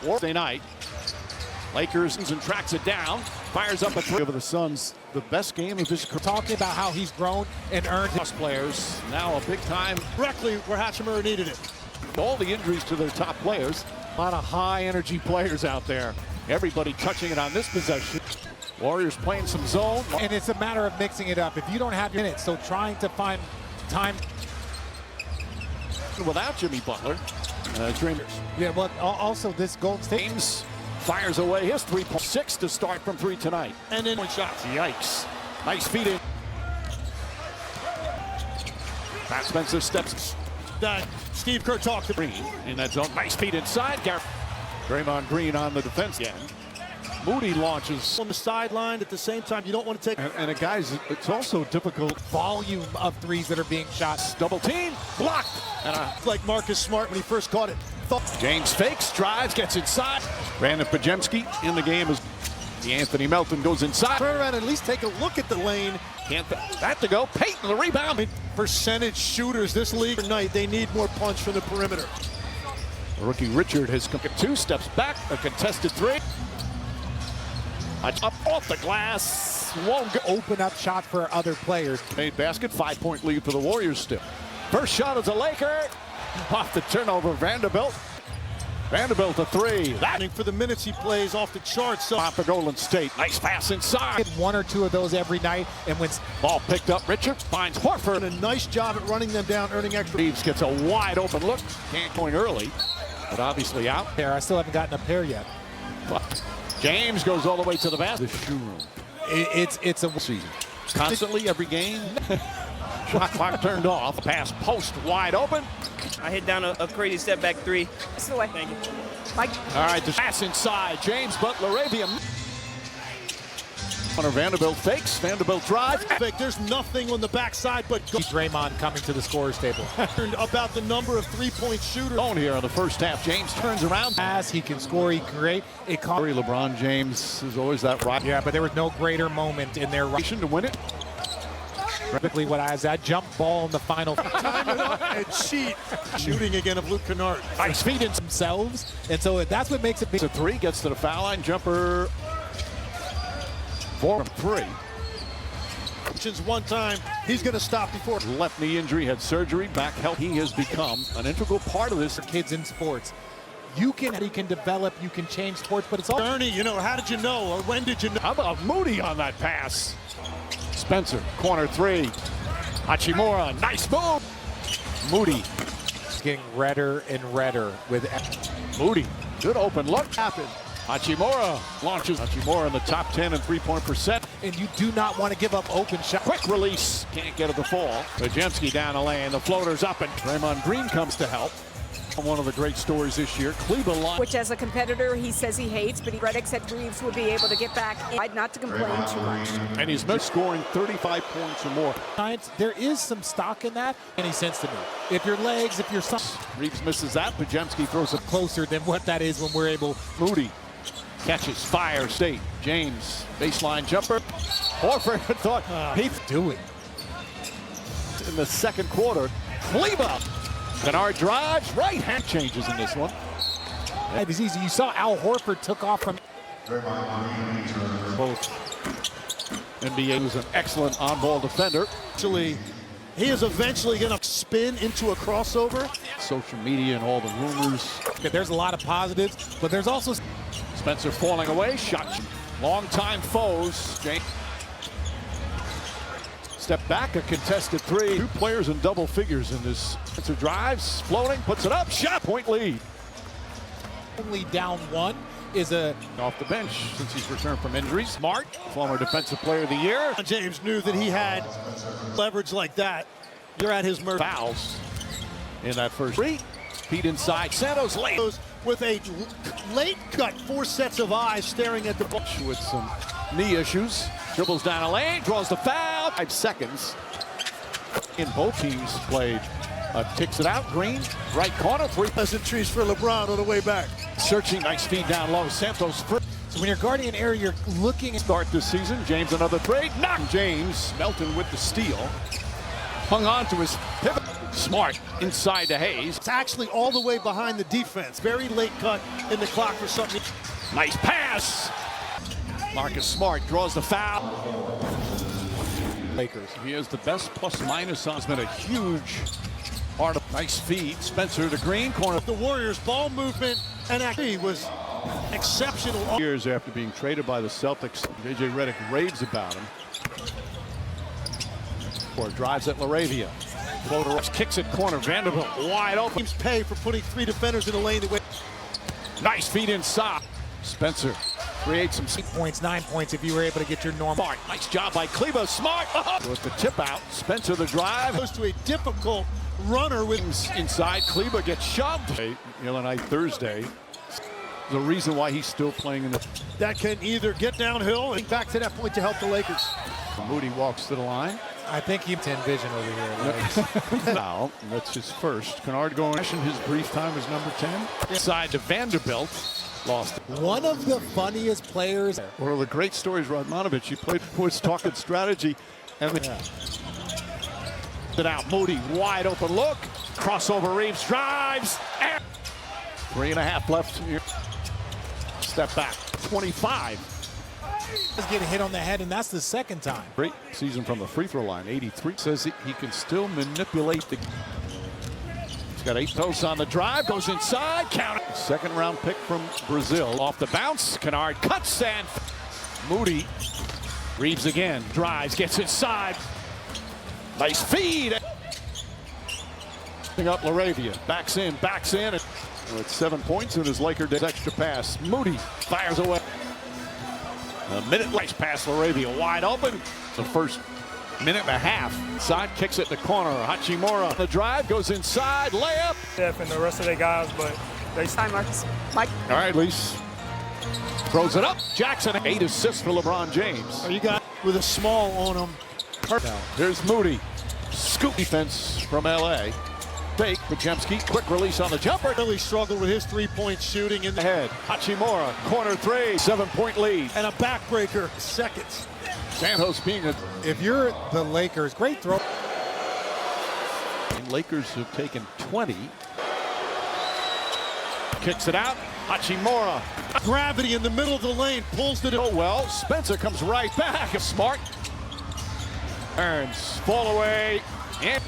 Wednesday night. Lakers and tracks it down. Fires up a three. Over the Suns, the best game of his career. Talking about how he's grown and earned Plus players. Now a big time. Directly where Hachimura needed it. All the injuries to their top players. A lot of high energy players out there. Everybody touching it on this possession. Warriors playing some zone. And it's a matter of mixing it up. If you don't have your minutes, so trying to find time. Without Jimmy Butler. Dreamers. Yeah, well, also this Golden State. James fires away his 3.6 to start from three tonight. And then Point shots. Yikes. Nice feed in. Pat Spencer steps. that Steve Kerr talked to. Green in that zone. Nice feed inside. Draymond Green on the defense again. Moody launches On the sideline at the same time, you don't want to take. and a guy's, it's also difficult. Volume of threes that are being shot. Double team, blocked. And Like Marcus Smart when he first caught it. James fakes, drives, gets inside. Brandon Pajemski in the game as Anthony Melton goes inside. Turn around and at least take a look at the lane. Can't that to go. Payton the rebound. Percentage shooters this league tonight, they need more punch from the perimeter. Rookie Richard has come 2 steps back, a contested three. Up off the glass, won't go. Open up shot for other players. Made basket, 5-point lead for the Warriors still. First shot is a Laker. Off the turnover, Vanderbilt. Vanderbilt a three. That For the minutes he plays off the charts. So for Golden State. Nice pass inside. Get 1 or 2 of those every night, and when Ball picked up. Richard finds Horford. a nice job at running them down, earning extra. Reeves gets a wide open look. Can't going early, but obviously out. there, I still haven't gotten a pair yet. But James goes all the way to the basket. The shoe room. It's a Season. Constantly, every game. Shot clock turned off. Pass post wide open. I hit down a crazy step back three. This way. Thank you. Mike. All right, the pass inside. James Butler Arabian. Hunter Vanderbilt fakes. Vanderbilt drives. There's nothing on the backside but Draymond coming to the scorer's table. about the number of three-point shooters. On here in the first half. James turns around. As he can score, he can create. It caught. LeBron James is always that rock. Yeah, but there was no greater moment in their To win it. Typically, what I was that jump ball in the final. Time it up and cheat. Shooting again of Luke Kennard. Nice feed in. Themselves, and so that's what makes it big. A three, gets to the foul line. Jumper. 4 from 3. One time, he's going to stop before. Left knee injury, had surgery, back health. He has become an integral part of this. Kids in sports, he can develop, you can change sports, but it's all. Ernie, how did you know, or when did you know? How about Moody on that pass? Spencer, corner 3. Hachimura, nice move. Moody. Getting redder and redder with. Moody, good open look. Happened. Hachimura launches. Hachimura in the top 10 in 3-point percent. And you do not want to give up open shot. Quick release, can't get it to fall. Pajemski down the lane, the floater's up, and Draymond Green comes to help. One of the great stories this year, Cleveland line. Which as a competitor, he says he hates, but Redick said Reeves would be able to get back in. Not to complain too much. And he's missed scoring 35 points or more. There is some stock in that. Any sense to me. If your legs, if your son. Reeves misses that. Pajemski throws it Closer than what that is when we're able. Moody catches fire. State. James, baseline jumper. Horford thought he's doing. In the second quarter. Kleber. Kennard drives. Right hand changes in this one. It was easy. You saw Al Horford took off from. Both. NBA was an excellent on-ball defender. Actually, he is eventually going to spin into a crossover. Social media and all the rumors. There's a lot of positives, but there's also. Spencer falling away. Shot. Long-time foes. James. Step back, a contested 3. 2 players in double figures in this. Spencer drives, floating, puts it up. Shot, point lead. Only down 1 is a. Off the bench since he's returned from injury. Smart, former defensive player of the year. James knew that he had leverage like that. You're at his mercy. Fouls in that first 3. Feet inside. Santos late. With a late cut, 4 sets of eyes staring at the ball. With some knee issues. Dribbles down a lane, draws the foul. 5 seconds. And both teams played. Kicks it out. Green, right corner. 3 pleasantries for LeBron on the way back. Searching, nice feed down low. Santos first. So when you're guarding an area, you're looking at. Start this season. James another 3. Knock. James. Melton with the steal. Hung on to his pivot. Smart inside to Hayes. It's actually all the way behind the defense. Very late cut in the clock for something. Nice pass. Marcus Smart draws the foul. Lakers. He has the best plus-minus on. It's been a huge part of. Nice feed. Spencer to Green. Corner. The Warriors' ball movement and activity was exceptional. Years after being traded by the Celtics, J.J. Redick raves about him. Or drives at LaRavia. Floater kicks it corner. Vanderbilt wide open. Teams pay for putting 3 defenders in the lane. Nice feed inside. Spencer creates some 8 points, 9 points if you were able to get your normal. Smart. Nice job by Kleber. Smart. With the tip out. Spencer the drive. Goes to a difficult runner with Inside. Kleber gets shoved. Illinois Thursday. The reason why he's still playing in the. that can either get downhill and back to that point to help the Lakers. Moody walks to the line. I think he 10 vision over here. Legs. Now, that's his first. Kennard going. His brief time is number 10. Inside to Vanderbilt. Lost. One of the funniest players. One of the great stories, Radmanovich. He played was talking strategy. And it out. Moody, wide open look. Crossover. Reeves drives. 3.5 left here. Step back. 25. He's getting hit on the head, and that's the second time. Great season from the free throw line. 83 says he can still manipulate the. He's got 8 posts on the drive. Goes inside. Count it. Second round pick from Brazil. Off the bounce. Kennard cuts and Moody. Reeves again. Drives. Gets inside. Nice feed. Up LaRavia. Backs in. And with 7 points in his Laker days. Extra pass. Moody fires away. A minute nice pass. LaRavia wide open. The first minute and a half. Side kicks it to corner. Hachimura. The drive goes inside. Layup. Steph and the rest of their guys, but they. Hi, Marcus. Mike. All right, Lise. Throws it up. Jackson. 8 assists for LeBron James. You got with a small on him. Here's Moody. Scoop defense from LA. Fake. Podziemski. Quick release on the jumper. Really struggled with his 3-point shooting in the Ahead. Hachimura. Corner 3. 7-point lead. and a backbreaker seconds. Santos being a. If you're the Lakers, great throw. Lakers have taken 20. Kicks it out. Hachimura. Gravity in the middle of the lane pulls it. Oh well. Spencer comes right back. Smart. Burns. Fall away. And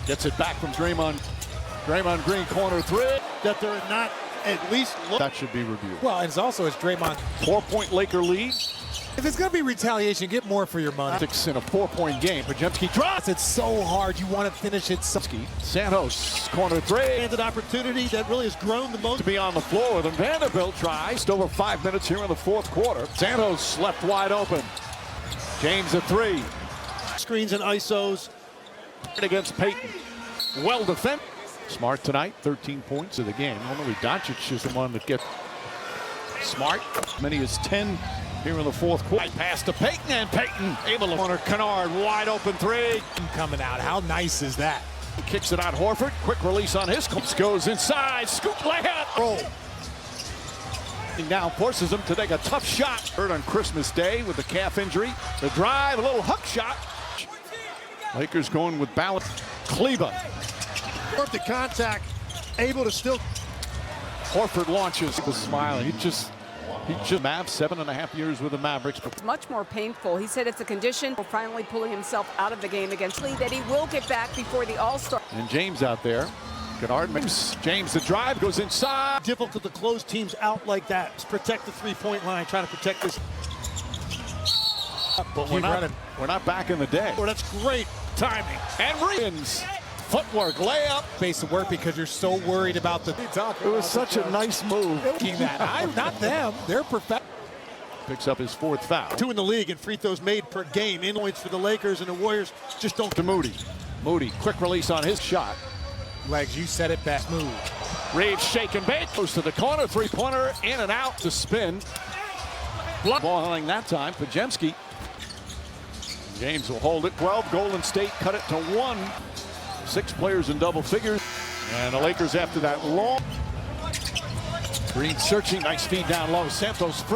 gets it back from Draymond. Draymond Green corner 3. That they're not at least. That should be reviewed. Well, and it's also Draymond. 4-point Laker lead. If it's going to be retaliation, get more for your money. 6 in a 4-point game. Podziemski drops. It's so hard. You want to finish it. Santos corner 3. Handed opportunity that really has grown the most. To be on the floor with him. Vanderbilt tries. Still over 5 minutes here in the fourth quarter. Santos left wide open. James a 3. Screens and ISOs. Against Payton. Well defended. Smart tonight. 13 points of the game. Normally Doncic is the one that gets Smart. Many as 10 here in the fourth quarter. Pass to Payton, and Payton able to corner Kennard. Wide open 3. Coming out. How nice is that? Kicks it out. Horford. Quick release on his. Goes inside. Scoop layup. Roll. Now forces him to take a tough shot. Hurt on Christmas Day with the calf injury. The drive. A little hook shot. Lakers going with balance. Kleber. Worth the contact. Able to still. Horford launches. He was smiling. He just Mavs 7.5 years with the Mavericks. Much more painful. He said it's a condition for finally pulling himself out of the game against Lee that he will get back before the All-Star. And James out there. Kennard makes James the drive, goes inside. Difficult to close teams out like that. Just protect the 3-point line, trying to protect this. But we're not back in the day. Oh, that's great timing. And Reeves. Footwork, layup. Space of work because you're so worried about the. It was such a nice move. Not them. They're perfect. Picks up his 4th foul. 2 in the league and free throws made per game. In points for the Lakers, and the Warriors just don't. To Moody. Moody, quick release on his shot. Legs, you said it best. Move. Reeves shake and bake. Goes to the corner. 3-pointer. In and out to spin. Ball handling that time. Podziemski. James will hold it. 12. Golden State cut it to 1. 6 players in double figures. And the Lakers after that long. Green searching. Nice feed down low. Santos free.